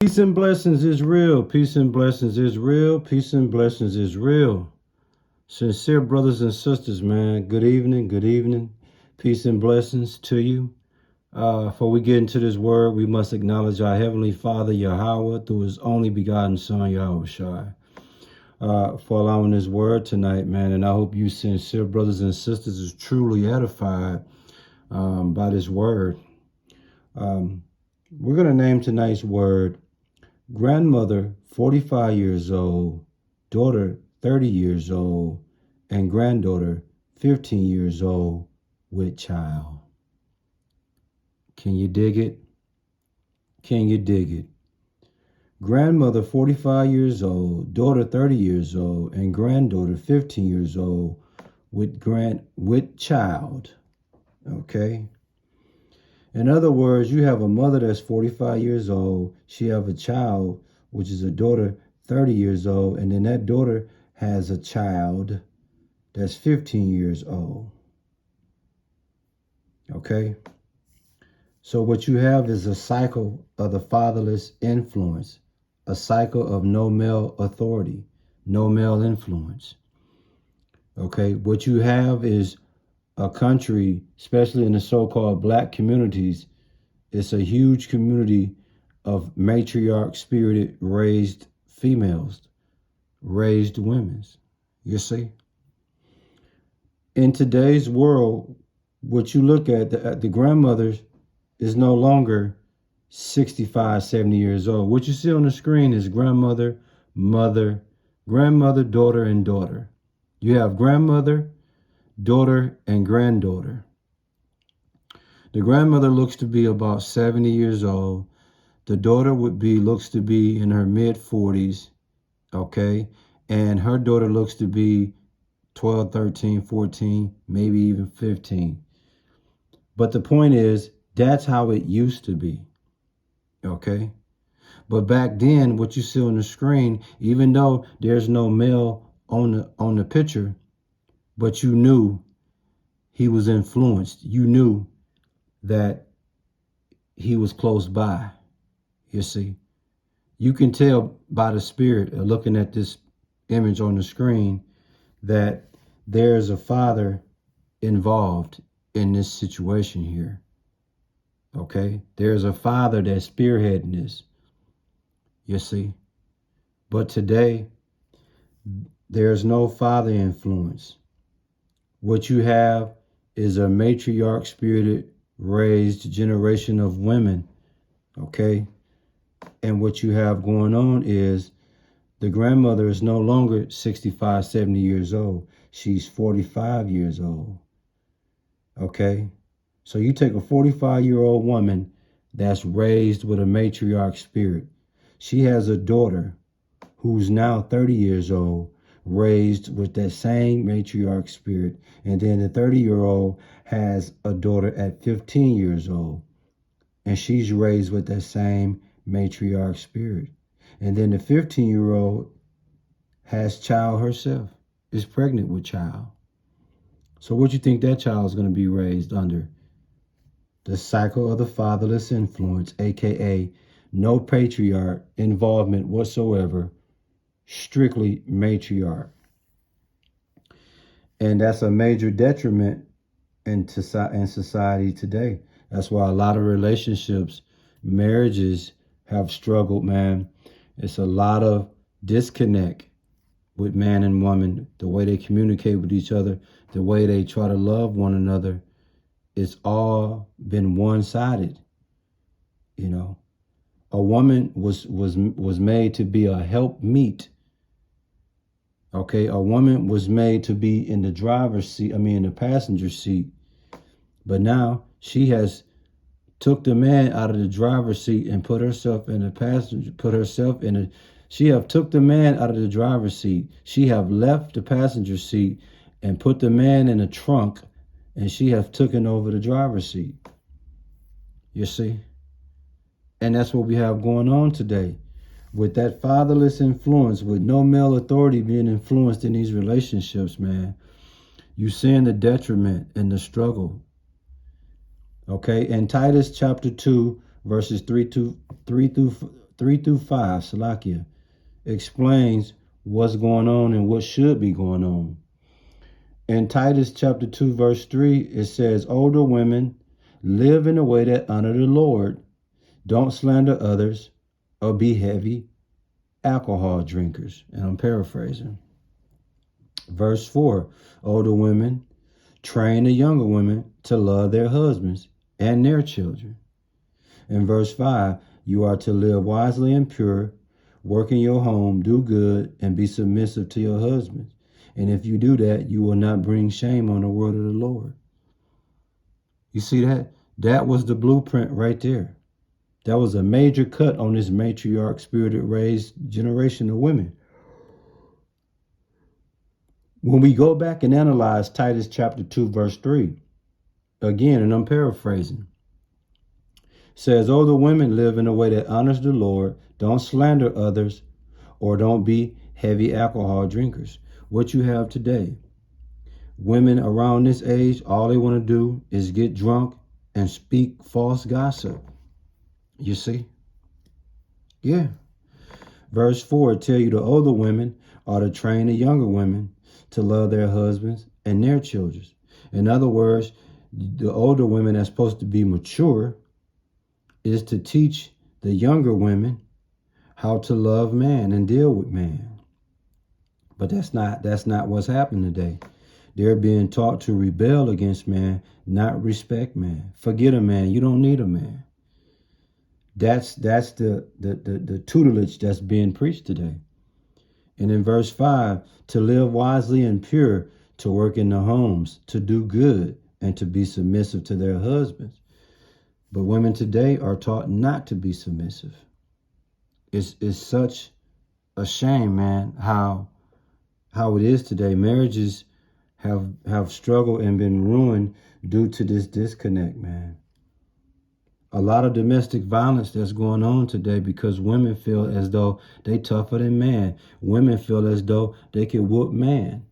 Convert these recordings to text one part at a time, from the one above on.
Peace and blessings is real. Peace and blessings is real. Peace and blessings is real. Sincere brothers and sisters, man. Good evening. Good evening. Peace and blessings to you. Before we get into this word, we must acknowledge our Heavenly Father, Yahweh, through His only begotten Son, Yahweh Shai, for allowing this word tonight, man. And I hope you sincere brothers and sisters is truly edified by this word. We're going to name tonight's word grandmother, 45 years old, daughter, 30 years old, and granddaughter, 15 years old, with child. Can you dig it? Can you dig it? Grandmother, 45 years old, daughter, 30 years old, and granddaughter, 15 years old, with child. Okay? In other words, you have a mother that's 45 years old. She have a child, which is a daughter, 30 years old. And then that daughter has a child that's 15 years old. Okay? So what you have is a cycle of the fatherless influence, a cycle of no male authority, no male influence. Okay? What you have is a country, especially in the so-called black communities, it's a huge community of matriarch spirited raised females, raised women. You see? In today's world, what you look at, the grandmothers is no longer 65, 70 years old. What you see on the screen is grandmother, mother, grandmother, daughter, and daughter. You have grandmother, daughter, and granddaughter. The grandmother looks to be about 70 years old. The daughter looks to be in her mid-40s, okay? And her daughter looks to be 12, 13, 14, maybe even 15. But the point is, that's how it used to be, okay? But back then, what you see on the screen, even though there's no male on the picture, but you knew he was influenced. You knew that he was close by, you see. You can tell by the spirit of looking at this image on the screen that there's a father involved in this situation here, okay? There's a father that's spearheading this, you see. But today, there's no father influence. What you have is a matriarch spirited raised generation of women, okay? And what you have going on is the grandmother is no longer 65, 70 years old. She's 45 years old, okay? So you take a 45-year-old woman that's raised with a matriarch spirit. She has a daughter who's now 30 years old, raised with that same matriarch spirit. And then the 30-year-old has a daughter at 15 years old, and she's raised with that same matriarch spirit. And then the 15-year-old has child herself, is pregnant with child. So what you think that child is going to be raised under? The cycle of the fatherless influence, aka no patriarch involvement whatsoever, strictly matriarch. And that's a major detriment in society today. That's why a lot of relationships, marriages have struggled, man. It's a lot of disconnect with man and woman, the way they communicate with each other, the way they try to love one another. It's all been one-sided, you know. A woman was made to be a helpmeet. Okay, a woman was made to be in the driver's seat, in the passenger seat. But now she has took the man out of the driver's seat and put herself in the passenger, she have took the man out of the driver's seat. She have left the passenger seat and put the man in the trunk, and she have taken over the driver's seat. You see? And that's what we have going on today. With that fatherless influence, with no male authority being influenced in these relationships, man, you're seeing the detriment and the struggle. Okay, in Titus chapter 2, verses 3 through 3 through 5, Salakia, explains what's going on and what should be going on. In Titus chapter 2, verse 3, it says, older women, live in a way that honor the Lord. Don't slander others or be heavy alcohol drinkers. And I'm paraphrasing. Verse 4, older women, train the younger women to love their husbands and their children. In verse 5, you are to live wisely and pure, work in your home, do good, and be submissive to your husbands. And if you do that, you will not bring shame on the word of the Lord. You see that? That was the blueprint right there. That was a major cut on this matriarch, spirited raised generation of women. When we go back and analyze Titus chapter 2, verse 3, again, and I'm paraphrasing, says, older women live in a way that honors the Lord, don't slander others, or don't be heavy alcohol drinkers. What you have today, women around this age, all they want to do is get drunk and speak false gossip. You see? Yeah. Verse 4 tell you the older women are to train the younger women to love their husbands and their children. In other words, the older women that's supposed to be mature is to teach the younger women how to love man and deal with man. But that's not what's happening today. They're being taught to rebel against man, not respect man. Forget a man. You don't need a man. That's the tutelage that's being preached today. And in verse 5, to live wisely and pure, to work in the homes, to do good, and to be submissive to their husbands. But women today are taught not to be submissive. It's such a shame, man, how it is today. Marriages have struggled and been ruined due to this disconnect, man. A lot of domestic violence that's going on today because women feel as though they tougher than man. Women feel as though they can whoop man.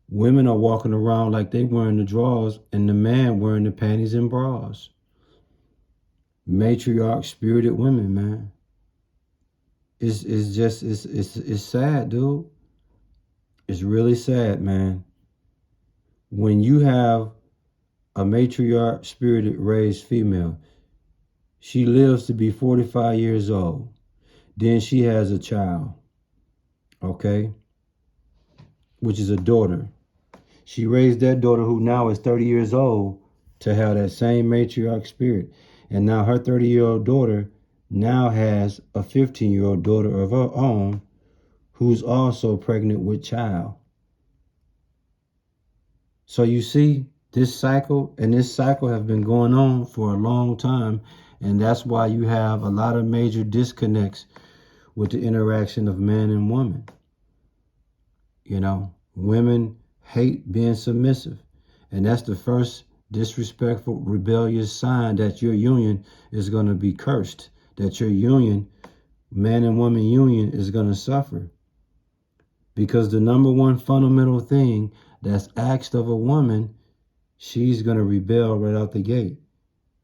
Women are walking around like they wearing the drawers and the man wearing the panties and bras. Matriarch spirited women, man. It's sad, dude. It's really sad, man. When you have a matriarch spirited raised female, she lives to be 45 years old. Then she has a child, okay, which is a daughter. She raised that daughter, who now is 30 years old, to have that same matriarch spirit. And now her 30-year-old daughter now has a 15-year-old daughter of her own who's also pregnant with child. So you see, this cycle have been going on for a long time, and that's why you have a lot of major disconnects with the interaction of man and woman. You know, women hate being submissive, and that's the first disrespectful, rebellious sign that your union is going to be cursed, that your union, man and woman union, is going to suffer. Because the number one fundamental thing that's asked of a woman, she's going to rebel right out the gate,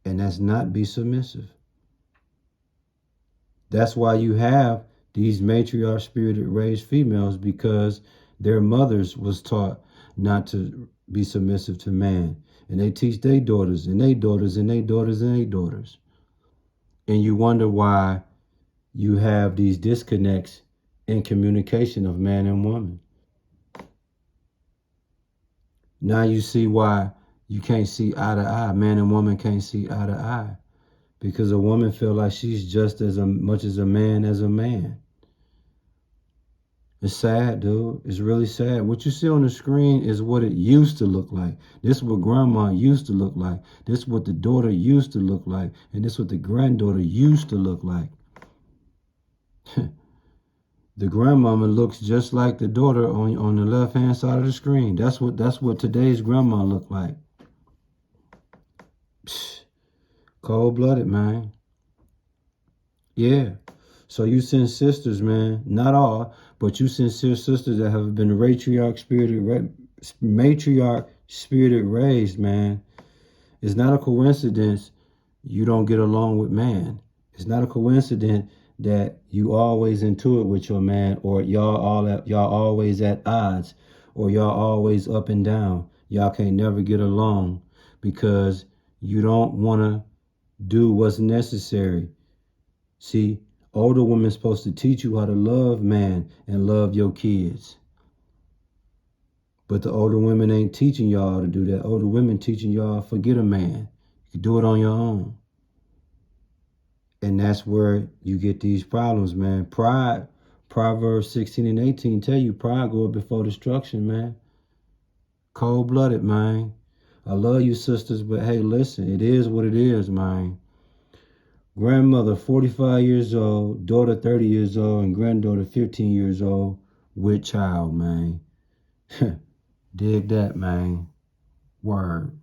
and that's not be submissive. That's why you have these matriarch spirited raised females, because their mothers was taught not to be submissive to man. And they teach their daughters and their daughters and their daughters and their daughters. And you wonder why you have these disconnects in communication of man and woman. Now you see why you can't see eye to eye. Man and woman can't see eye to eye. Because a woman feels like she's just as much as a man as a man. It's sad, dude. It's really sad. What you see on the screen is what it used to look like. This is what grandma used to look like. This is what the daughter used to look like. And this is what the granddaughter used to look like. The grandmama looks just like the daughter on the left-hand side of the screen. That's what today's grandma look like. Psh, cold-blooded, man. Yeah. So you send sisters, man, not all, but you send sisters that have been matriarch spirited raised, man. It's not a coincidence you don't get along with man. It's not a coincidence that you always into it with your man, or y'all always at odds, or y'all always up and down. Y'all can't never get along because you don't want to do what's necessary. See, older women's supposed to teach you how to love man and love your kids. But the older women ain't teaching y'all to do that. Older women teaching y'all forget a man. You can do it on your own. And that's where you get these problems, man. Pride, Proverbs 16 and 18 tell you pride goeth before destruction, man. Cold-blooded, man. I love you, sisters, but hey, listen, it is what it is, man. Grandmother, 45 years old, daughter, 30 years old, and granddaughter, 15 years old, with child, man. Dig that, man. Word.